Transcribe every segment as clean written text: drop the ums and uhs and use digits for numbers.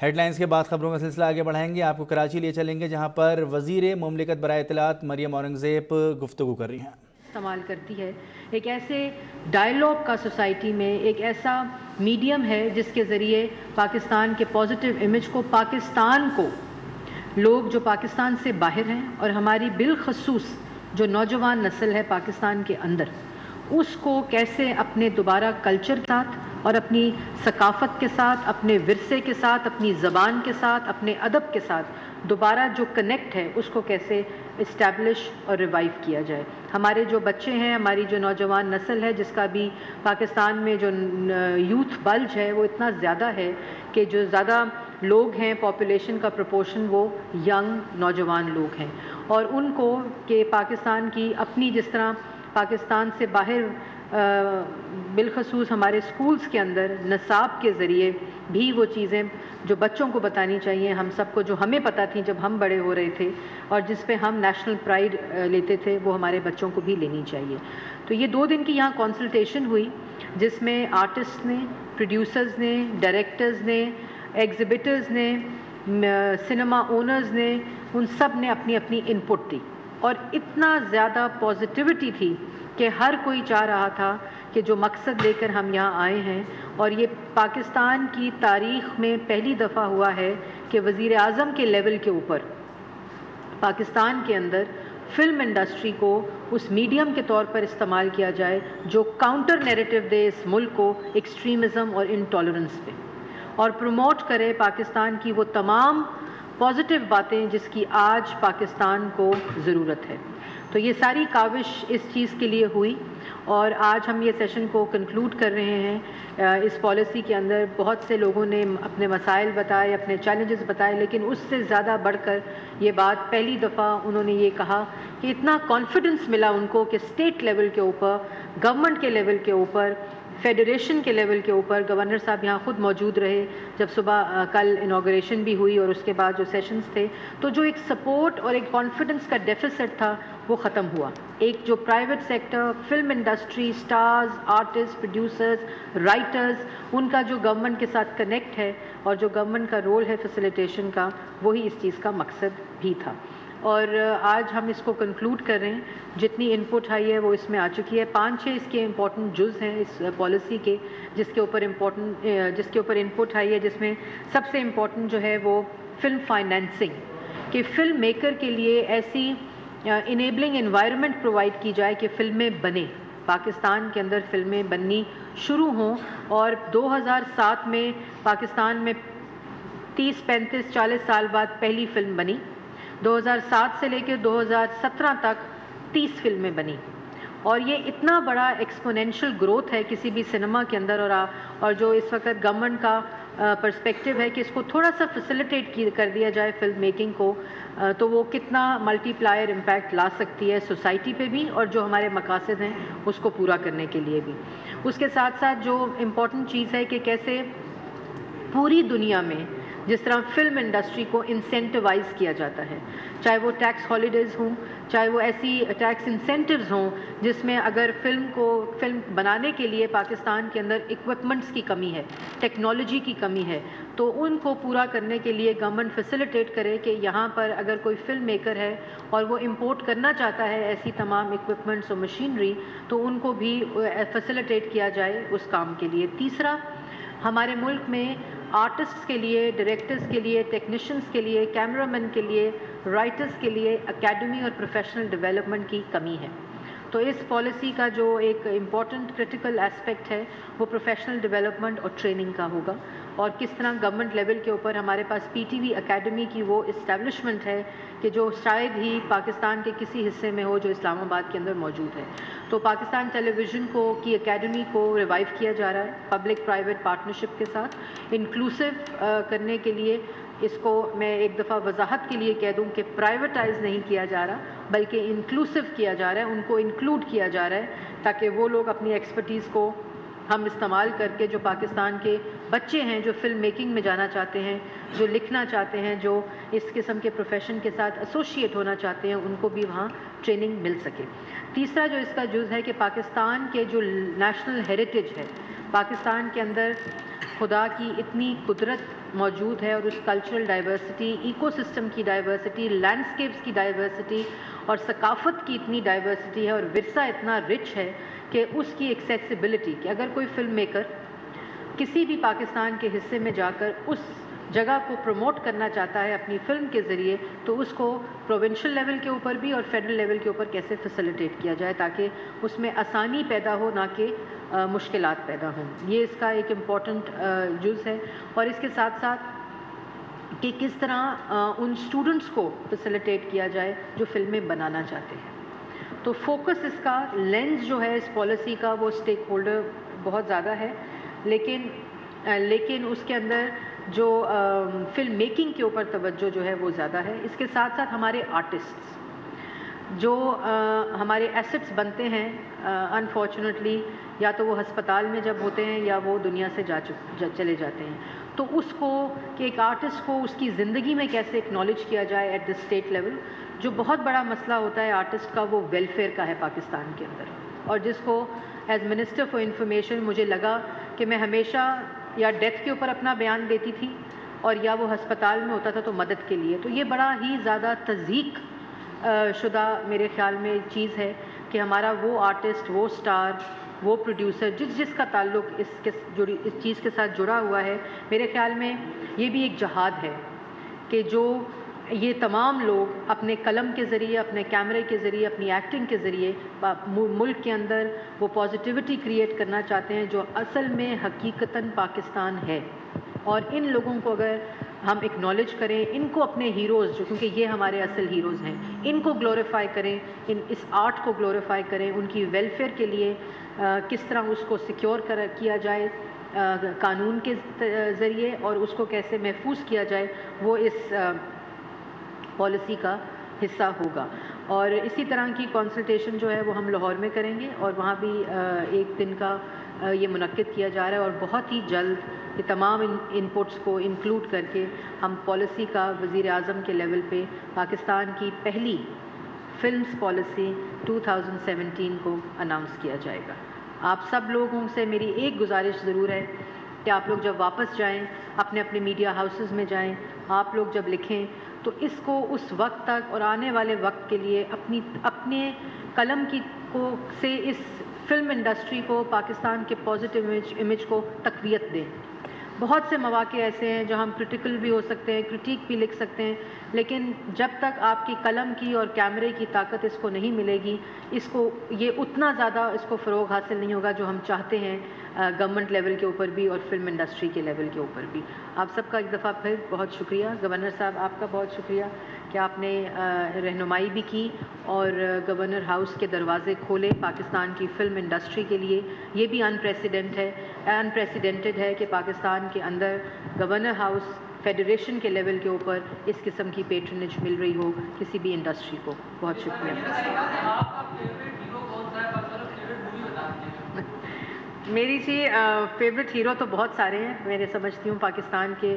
Head lines کے بعد خبروں کا سلسلہ آگے بڑھائیں گے. آپ کو کراچی لے چلیں گے جہاں پر وزیر مملکت برائے اطلاعات مریم اورنگزیب گفتگو کر رہی ہیں. استعمال کرتی ہے ایک ایسے ڈائیلاگ کا سوسائٹی میں، ایک ایسا میڈیم ہے جس کے ذریعے پاکستان کے پازیٹیو امیج کو، پاکستان کو، لوگ جو پاکستان سے باہر ہیں اور ہماری بالخصوص جو نوجوان نسل ہے پاکستان کے اندر، اس کو کیسے اپنے دوبارہ کلچر کے ساتھ اور اپنی ثقافت کے ساتھ، اپنے ورثے کے ساتھ، اپنی زبان کے ساتھ، اپنے ادب کے ساتھ دوبارہ جو کنیکٹ ہے اس کو کیسے اسٹیبلش اور ریوائیو کیا جائے. ہمارے جو بچے ہیں، ہماری جو نوجوان نسل ہے جس کا بھی پاکستان میں جو یوتھ بلج ہے وہ اتنا زیادہ ہے کہ جو زیادہ لوگ ہیں پاپولیشن کا پروپورشن وہ ینگ نوجوان لوگ ہیں، اور ان کو کہ پاکستان کی اپنی جس طرح پاکستان سے باہر بالخصوص ہمارے سکولز کے اندر نصاب کے ذریعے بھی وہ چیزیں جو بچوں کو بتانی چاہیے، ہم سب کو جو ہمیں پتہ تھی جب ہم بڑے ہو رہے تھے اور جس پہ ہم نیشنل پرائیڈ لیتے تھے، وہ ہمارے بچوں کو بھی لینی چاہیے. تو یہ 2 دن کی یہاں کنسلٹیشن ہوئی جس میں آرٹسٹ نے، پروڈیوسرز نے، ڈائریکٹرز نے، ایگزیبٹرز نے، سنیما اونرز نے، ان سب نے اپنی اپنی ان پٹ دی، اور اتنا زیادہ پازیٹیوٹی تھی کہ ہر کوئی چاہ رہا تھا کہ جو مقصد لے کر ہم یہاں آئے ہیں، اور یہ پاکستان کی تاریخ میں پہلی دفعہ ہوا ہے کہ وزیر اعظم کے لیول کے اوپر پاکستان کے اندر فلم انڈسٹری کو اس میڈیم کے طور پر استعمال کیا جائے جو کاؤنٹر نیریٹو دے اس ملک کو ایکسٹریمزم اور انٹالرنس پہ، اور پروموٹ کرے پاکستان کی وہ تمام پازیٹیو باتیں جس کی آج پاکستان کو ضرورت ہے. تو یہ ساری کاوش اس چیز کے لیے ہوئی، اور آج ہم یہ سیشن کو کنکلوڈ کر رہے ہیں. اس پالیسی کے اندر بہت سے لوگوں نے اپنے مسائل بتائے، اپنے چیلنجز بتائے، لیکن اس سے زیادہ بڑھ کر یہ بات پہلی دفعہ انہوں نے یہ کہا کہ اتنا کانفیڈنس ملا ان کو کہ اسٹیٹ لیول کے اوپر، گورنمنٹ کے لیول کے اوپر، فیڈریشن کے لیول کے اوپر، گورنر صاحب یہاں خود موجود رہے جب صبح کل انوگریشن بھی ہوئی اور اس کے بعد جو سیشنز تھے، تو جو ایک سپورٹ اور ایک کانفیڈنس کا ڈیفیسٹ تھا وہ ختم ہوا. ایک جو private sector, film industry, stars, artist, producers, writers, ان کا جو گورنمنٹ کے ساتھ کنیکٹ ہے اور جو گورنمنٹ کا رول ہے فیسیلیٹیشن کا، وہی اس چیز کا مقصد بھی تھا. اور آج ہم اس کو کنکلوڈ کر رہے ہیں. جتنی ان پٹ آئی ہے وہ اس میں آ چکی ہے. 5-6 اس کے امپورٹنٹ جز ہیں اس پالیسی کے جس کے اوپر ان پٹ آئی ہے، جس میں سب سے امپورٹنٹ جو ہے وہ فلم فائنینسنگ، کہ فلم میکر کے لیے ایسی انیبلنگ انوائرمنٹ پرووائڈ کی جائے کہ فلمیں بنیں، پاکستان کے اندر فلمیں بننی شروع ہوں. اور 2007 میں پاکستان میں 30-35-40 سال بعد پہلی فلم بنی. 2007 سے لے کے 2017 تک 30 فلمیں بنی، اور یہ اتنا بڑا ایکسپونینشل گروتھ ہے کسی بھی سنیما کے اندر. اور جو اس وقت گورنمنٹ کا پرسپیکٹیو ہے کہ اس کو تھوڑا سا فیسیلیٹیٹ کر دیا جائے فلم میکنگ کو، تو وہ کتنا ملٹی پلائر امپیکٹ لا سکتی ہے سوسائٹی پہ بھی اور جو ہمارے مقاصد ہیں اس کو پورا کرنے کے لیے بھی. اس کے ساتھ ساتھ جو امپورٹنٹ چیز ہے کہ کیسے پوری دنیا میں جس طرح فلم انڈسٹری کو انسینٹیوائز کیا جاتا ہے، چاہے وہ ٹیکس ہالیڈیز ہوں، چاہے وہ ایسی ٹیکس انسینٹیوز ہوں جس میں اگر فلم بنانے کے لیے پاکستان کے اندر اکوپمنٹس کی کمی ہے، ٹیکنالوجی کی کمی ہے، تو ان کو پورا کرنے کے لیے گورنمنٹ فیسیلیٹیٹ کرے کہ یہاں پر اگر کوئی فلم میکر ہے اور وہ امپورٹ کرنا چاہتا ہے ایسی تمام اکوپمنٹس اور مشینری، تو ان کو بھی فیسیلیٹیٹ کیا جائے اس کام کے لیے. تیسرا، ہمارے ملک میں آرٹسٹ کے لیے، ڈائریکٹرز کے لیے، ٹیکنیشینز کے لیے، کیمرہ مین کے لیے، رائٹرز کے لیے اکیڈمی اور پروفیشنل ڈیولپمنٹ کی کمی ہے. تو اس پالیسی کا جو ایک امپورٹنٹ کرٹیکل ایسپیکٹ ہے وہ پروفیشنل ڈیولپمنٹ اور ٹریننگ کا ہوگا، اور کس طرح گورنمنٹ لیول کے اوپر ہمارے پاس پی ٹی وی اکیڈمی کی وہ اسٹیبلشمنٹ ہے کہ جو شاید ہی پاکستان کے کسی حصے میں ہو جو اسلام آباد کے اندر موجود ہے. تو پاکستان ٹیلی ویژن کی اکیڈمی کو ریوائیو کیا جا رہا ہے پبلک پرائیویٹ پارٹنرشپ کے ساتھ، انکلوسیو کرنے کے لیے. اس کو میں ایک دفعہ وضاحت کے لیے کہہ دوں کہ پرائیویٹائز نہیں کیا جا رہا بلکہ انکلوسیو کیا جا رہا ہے، ان کو انکلوڈ کیا جا رہا ہے تاکہ وہ لوگ اپنی ایکسپرٹیز کو ہم استعمال کر کے جو پاکستان کے بچے ہیں جو فلم میکنگ میں جانا چاہتے ہیں، جو لکھنا چاہتے ہیں، جو اس قسم کے پروفیشن کے ساتھ ایسوسیٹ ہونا چاہتے ہیں، ان کو بھی وہاں ٹریننگ مل سکے. تیسرا جو اس کا جز ہے کہ پاکستان کے جو نیشنل ہیریٹیج ہے، پاکستان کے اندر خدا کی اتنی قدرت موجود ہے اور اس کلچرل ڈائیورسٹی، ایکو سسٹم کی ڈائیورسٹی، لینڈسکیپس کی ڈائیورسٹی اور ثقافت کی اتنی ڈائیورسٹی ہے اور ورثہ اتنا رچ ہے کہ اس کی ایکسیسیبلٹی، کہ اگر کوئی فلم میکر کسی بھی پاکستان کے حصے میں جا کر اس جگہ کو پروموٹ کرنا چاہتا ہے اپنی فلم کے ذریعے، تو اس کو پروونشل لیول کے اوپر بھی اور فیڈرل لیول کے اوپر کیسے فیسیلیٹیٹ کیا جائے تاکہ اس میں آسانی پیدا ہو، نہ کہ مشکلات پیدا ہوں۔ یہ اس کا ایک امپورٹنٹ جز ہے۔ اور اس کے ساتھ ساتھ کہ کس طرح ان اسٹوڈنٹس کو فیسیلیٹیٹ کیا جائے جو فلمیں بنانا چاہتے ہیں۔ تو فوکس اس کا لینس جو ہے اس پالیسی کا وہ اسٹیک ہولڈر بہت زیادہ ہے، لیکن اس کے اندر جو فلم میکنگ کے اوپر توجہ جو ہے وہ زیادہ ہے۔ اس کے ساتھ ساتھ ہمارے آرٹسٹس جو ہمارے ایسٹس بنتے ہیں، انفارچونیٹلی یا تو وہ ہسپتال میں جب ہوتے ہیں یا وہ دنیا سے چلے جاتے ہیں، تو اس کو کہ ایک آرٹسٹ کو اس کی زندگی میں کیسے اکنالج کیا جائے ایٹ دا اسٹیٹ لیول، جو بہت بڑا مسئلہ ہوتا ہے آرٹسٹ کا، وہ ویلفیئر کا ہے پاکستان کے اندر، اور جس کو ایز منسٹر فار انفارمیشن مجھے لگا کہ میں ہمیشہ یا ڈیتھ کے اوپر اپنا بیان دیتی تھی اور یا وہ ہسپتال میں ہوتا تھا تو مدد کے لیے، تو یہ بڑا ہی زیادہ تضحیق شدہ میرے خیال میں چیز ہے کہ ہمارا وہ آرٹسٹ، وہ سٹار، وہ پروڈیوسر جس کا تعلق اس چیز کے ساتھ جڑا ہوا ہے، میرے خیال میں یہ بھی ایک جہاد ہے کہ جو یہ تمام لوگ اپنے قلم کے ذریعے، اپنے کیمرے کے ذریعے، اپنی ایکٹنگ کے ذریعے ملک کے اندر وہ پازیٹیوٹی کریٹ کرنا چاہتے ہیں جو اصل میں حقیقتاً پاکستان ہے۔ اور ان لوگوں کو اگر ہم اکنالج کریں، ان کو اپنے ہیروز، جو کیونکہ یہ ہمارے اصل ہیروز ہیں، ان کو گلوریفائی کریں، اس آرٹ کو گلوریفائی کریں، ان کی ویلفیئر کے لیے کس طرح اس کو سیکیور کیا جائے قانون کے ذریعے اور اس کو کیسے محفوظ کیا جائے، وہ اس پالیسی کا حصہ ہوگا۔ اور اسی طرح کی کنسلٹیشن جو ہے وہ ہم لاہور میں کریں گے اور وہاں بھی ایک دن کا یہ منعقد کیا جا رہا ہے، اور بہت ہی جلد یہ تمام انپٹس کو انکلوڈ کر کے ہم پالیسی کا وزیر اعظم کے لیول پہ پاکستان کی پہلی فلمز پالیسی 2017 کو اناؤنس کیا جائے گا۔ آپ سب لوگوں سے میری ایک گزارش ضرور ہے کہ آپ لوگ جب واپس جائیں، اپنے اپنے میڈیا ہاؤسز میں جائیں، آپ لوگ جب لکھیں تو اس کو اس وقت تک اور آنے والے وقت کے لیے اپنے قلم سے اس فلم انڈسٹری کو، پاکستان کے پازیٹیو امیج کو تقویت دیں۔ بہت سے مواقع ایسے ہیں جہاں ہم کرٹیکل بھی ہو سکتے ہیں، کرٹیک بھی لکھ سکتے ہیں، لیکن جب تک آپ کی قلم کی اور کیمرے کی طاقت اس کو نہیں ملے گی، یہ اتنا زیادہ اس کو فروغ حاصل نہیں ہوگا جو ہم چاہتے ہیں گورنمنٹ لیول کے اوپر بھی اور فلم انڈسٹری کے لیول کے اوپر بھی۔ آپ سب کا ایک دفعہ پھر بہت شکریہ۔ گورنر صاحب آپ کا بہت شکریہ کہ آپ نے رہنمائی بھی کی اور گورنر ہاؤس کے دروازے کھولے پاکستان کی فلم انڈسٹری کے لیے۔ یہ بھی انپریسیڈنٹڈ ہے کہ پاکستان کے اندر گورنر ہاؤس فیڈریشن کے لیول کے اوپر اس قسم کی پیٹرنیج مل رہی ہو کسی بھی انڈسٹری کو۔ بہت شکریہ۔ میری فیوریٹ ہیرو تو بہت سارے ہیں، میں سمجھتی ہوں پاکستان کے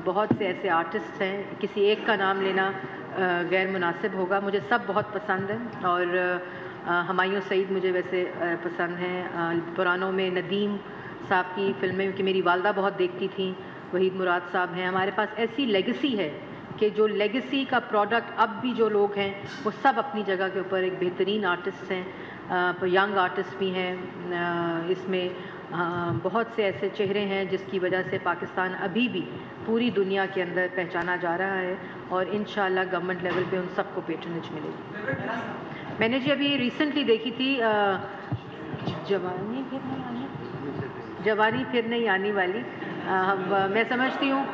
بہت سے ایسے آرٹسٹ ہیں، کسی ایک کا نام لینا غیر مناسب ہوگا۔ مجھے سب بہت پسند ہیں اور ہمایوں سعید مجھے ویسے پسند ہیں۔ پرانوں میں ندیم صاحب کی فلمیں کہ میری والدہ بہت دیکھتی تھیں، وحید مراد صاحب ہیں۔ ہمارے پاس ایسی لیگیسی ہے کہ جو لیگیسی کا پروڈکٹ اب بھی جو لوگ ہیں وہ سب اپنی جگہ کے اوپر ایک بہترین آرٹسٹ ہیں، ینگ آرٹسٹ بھی ہیں۔ اس میں بہت سے ایسے چہرے ہیں جس کی وجہ سے پاکستان ابھی بھی پوری دنیا کے اندر پہچانا جا رہا ہے اور انشاءاللہ گورنمنٹ لیول پہ ان سب کو پیٹرنیج ملے گی۔ میں نے ابھی ریسنٹلی دیکھی تھی جوانی پھر نہیں آنے والی۔ میں سمجھتی ہوں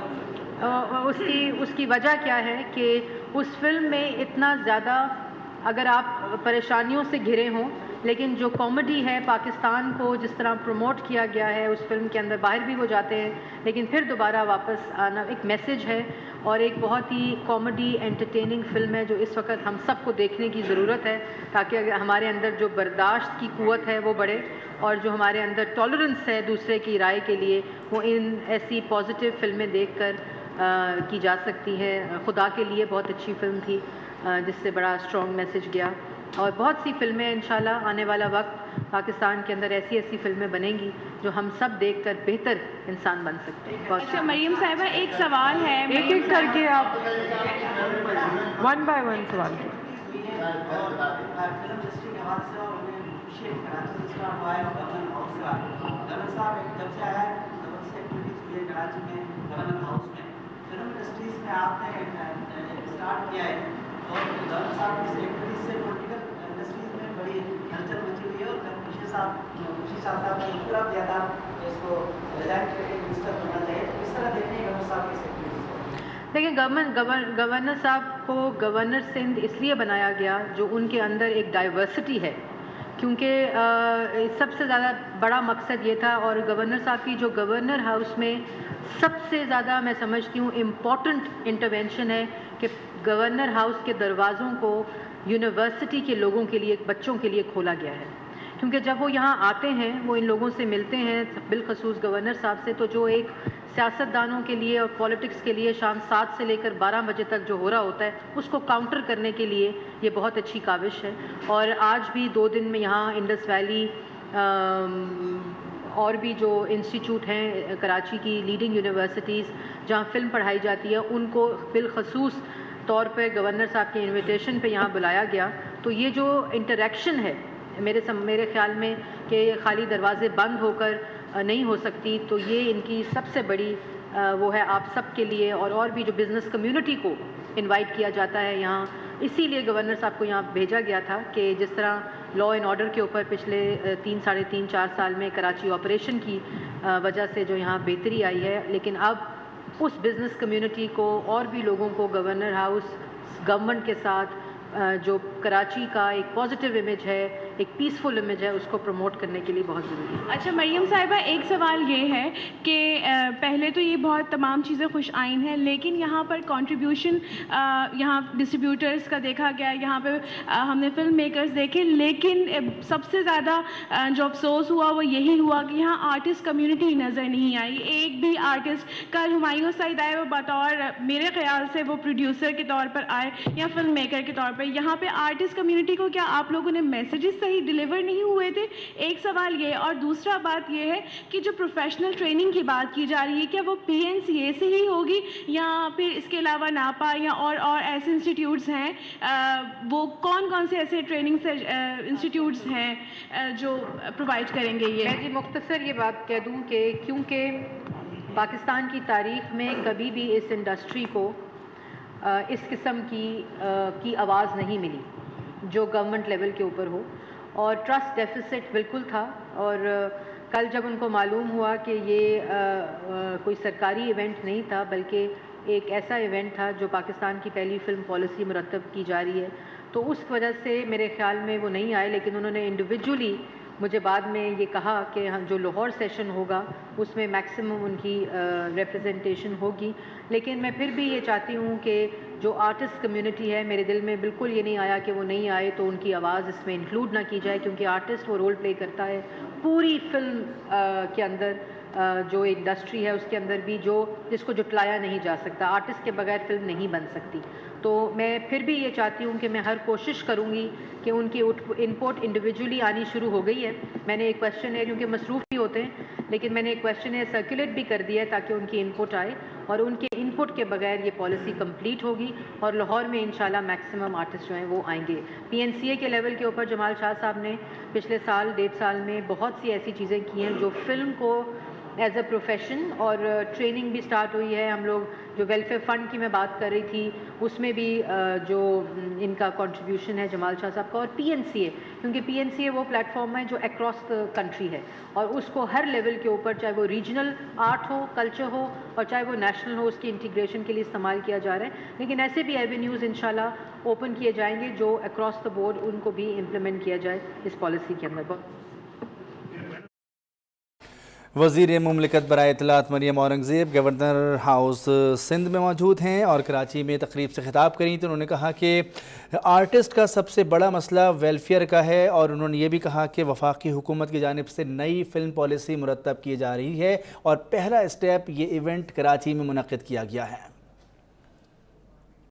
اس کی وجہ کیا ہے کہ اس فلم میں اتنا زیادہ اگر آپ پریشانیوں سے گھرے ہوں، لیکن جو کامیڈی ہے پاکستان کو جس طرح پروموٹ کیا گیا ہے اس فلم کے اندر، باہر بھی وہ جاتے ہیں لیکن پھر دوبارہ واپس آنا، ایک میسیج ہے اور ایک بہت ہی کامیڈی انٹرٹیننگ فلم ہے جو اس وقت ہم سب کو دیکھنے کی ضرورت ہے تاکہ ہمارے اندر جو برداشت کی قوت ہے وہ بڑھے اور جو ہمارے اندر ٹالرنس ہے دوسرے کی رائے کے لیے وہ ان ایسی پازیٹیو فلمیں دیکھ کر کی جا سکتی ہے۔ خدا کے لیے بہت اچھی فلم تھی جس سے بڑا اسٹرانگ میسیج گیا۔ اور بہت سی فلمیں انشاءاللہ آنے والا وقت پاکستان کے اندر ایسی فلمیں بنیں گی جو ہم سب دیکھ کر بہتر انسان بن سکتے ہیں. اچھا مریم صاحبہ ایک سوال ہے, ایک ایک کر کے آپ ون بائی ون سوال کیجیے. دیکھیں گورنر صاحب کو گورنر سندھ اس لیے بنایا گیا جو ان کے اندر ایک ڈائیورسٹی ہے, کیونکہ سب سے زیادہ بڑا مقصد یہ تھا, اور گورنر صاحب کی جو گورنر ہاؤس میں سب سے زیادہ میں سمجھتی ہوں امپورٹنٹ انٹرونشن ہے کہ گورنر ہاؤس کے دروازوں کو یونیورسٹی کے لوگوں کے لیے, بچوں کے لیے کھولا گیا ہے. کیونکہ جب وہ یہاں آتے ہیں, وہ ان لوگوں سے ملتے ہیں, بالخصوص گورنر صاحب سے, تو جو ایک سیاستدانوں کے لیے اور پولیٹکس کے لیے شام 7 سے لے کر 12 بجے تک جو ہو رہا ہوتا ہے اس کو کاؤنٹر کرنے کے لیے یہ بہت اچھی کاوش ہے. اور آج بھی 2 دن میں یہاں انڈس ویلی اور بھی جو انسٹیٹیوٹ ہیں کراچی کی لیڈنگ یونیورسٹیز جہاں فلم پڑھائی جاتی ہے, ان کو بالخصوص طور پہ گورنر صاحب کے انویٹیشن پہ یہاں بلایا گیا. تو یہ جو انٹریکشن ہے میرے خیال میں کہ خالی دروازے بند ہو کر نہیں ہو سکتی, تو یہ ان کی سب سے بڑی وہ ہے آپ سب کے لیے, اور بھی جو بزنس کمیونٹی کو انوائٹ کیا جاتا ہے یہاں. اسی لیے گورنر صاحب کو یہاں بھیجا گیا تھا کہ جس طرح لا اینڈ آرڈر کے اوپر پچھلے 3 3.5 4 سال میں کراچی آپریشن کی وجہ سے جو یہاں بہتری آئی ہے, لیکن اب اس بزنس کمیونٹی کو اور بھی لوگوں کو گورنر ہاؤس گورنمنٹ کے ساتھ جو کراچی کا ایک پازیٹیو امیج ہے, ایک پیسفل امیج ہے, اس کو پروموٹ کرنے کے لیے بہت ضروری ہے. اچھا مریم صاحبہ ایک سوال یہ ہے کہ پہلے تو یہ بہت تمام چیزیں خوش آئین ہیں, لیکن یہاں پر کنٹریبیوشن یہاں ڈسٹریبیوٹرز کا دیکھا گیا, یہاں پہ ہم نے فلم میکرز دیکھے, لیکن سب سے زیادہ جو افسوس ہوا وہ یہی ہوا کہ یہاں آرٹسٹ کمیونٹی نظر نہیں آئی. ایک بھی آرٹسٹ کل ہمایوں سعید آئے, وہ بطور میرے خیال سے وہ پروڈیوسر کے طور پر آئے یا فلم میکر کے طور پر. یہاں پہ آرٹسٹ کمیونٹی کو کیا آپ لوگوں نے میسیجز صحیح ڈیلیور نہیں ہوئے تھے؟ ایک سوال یہ. اور دوسرا بات یہ ہے کہ جو پروفیشنل ٹریننگ کی بات کی جا رہی ہے, کیا وہ PNCA سے ہی ہوگی یا پھر اس کے علاوہ ناپا یا اور ایسے انسٹیٹیوٹس ہیں, وہ کون سے ایسے ٹریننگ انسٹیٹیوٹس ہیں جو پرووائڈ کریں گے؟ یہ میں جی مختصر یہ بات کہہ دوں کہ کیونکہ پاکستان کی تاریخ میں کبھی بھی اس انڈسٹری کو اس قسم کی آواز نہیں ملی جو گورنمنٹ لیول کے اوپر ہو, اور ٹرسٹ ڈیفیسٹ بالکل تھا. اور کل جب ان کو معلوم ہوا کہ یہ کوئی سرکاری ایونٹ نہیں تھا بلکہ ایک ایسا ایونٹ تھا جو پاکستان کی پہلی فلم پالیسی مرتب کی جا رہی ہے, تو اس وجہ سے میرے خیال میں وہ نہیں آئے. لیکن انہوں نے انڈیویجولی مجھے بعد میں یہ کہا کہ جو لاہور سیشن ہوگا اس میں میکسیمم ان کی ریپرزنٹیشن ہوگی. لیکن میں پھر بھی یہ چاہتی ہوں کہ جو آرٹسٹ کمیونٹی ہے, میرے دل میں بالکل یہ نہیں آیا کہ وہ نہیں آئے تو ان کی آواز اس میں انکلوڈ نہ کی جائے, کیونکہ آرٹسٹ وہ رول پلے کرتا ہے پوری فلم کے اندر. جو انڈسٹری ہے اس کے اندر بھی جس کو جٹلایا نہیں جا سکتا, آرٹسٹ کے بغیر فلم نہیں بن سکتی. تو میں پھر بھی یہ چاہتی ہوں کہ میں ہر کوشش کروں گی کہ ان کی انپوٹ انڈیویجولی آنی شروع ہو گئی ہے. میں نے ایک کویشچن ہے, کیونکہ مصروف بھی ہوتے ہیں, لیکن میں نے ایک کویشچن ہے سرکولیٹ بھی کر دیا ہے تاکہ ان کی انپوٹ آئے, اور ان کے انپوٹ کے بغیر یہ پالیسی کمپلیٹ ہوگی. اور لاہور میں انشاءاللہ میکسیمم آرٹسٹ جو ہیں وہ آئیں گے. PNCA کے لیول کے اوپر جمال شاہ صاحب نے پچھلے 1.5 سال میں بہت سی ایسی چیزیں کی ہیں جو فلم کو ایز اے پروفیشن, اور ٹریننگ بھی سٹارٹ ہوئی ہے. ہم لوگ جو ویلفیئر فنڈ کی میں بات کر رہی تھی اس میں بھی جو ان کا کنٹریبیوشن ہے جمال شاہ صاحب کا, اور PNCA, کیونکہ PNCA وہ پلیٹ فارم ہے جو اکراس دا کنٹری ہے, اور اس کو ہر لیول کے اوپر چاہے وہ ریجنل آرٹ ہو, کلچر ہو, اور چاہے وہ نیشنل ہو, اس کی انٹیگریشن کے لیے استعمال کیا جا رہا ہے. لیکن ایسے بھی ایونیوز انشاءاللہ اوپن کیے جائیں گے جو اکراس دا بورڈ ان کو بھی امپلیمنٹ کیا جائے اس پالیسی کے اندر. وزیر مملکت برائے اطلاعات مریم اورنگزیب گورنر ہاؤس سندھ میں موجود ہیں اور کراچی میں تقریب سے خطاب کریں تو انہوں نے کہا کہ آرٹسٹ کا سب سے بڑا مسئلہ ویلفیئر کا ہے, اور انہوں نے یہ بھی کہا کہ وفاقی حکومت کی جانب سے نئی فلم پالیسی مرتب کی جا رہی ہے اور پہلا اسٹیپ یہ ایونٹ کراچی میں منعقد کیا گیا ہے.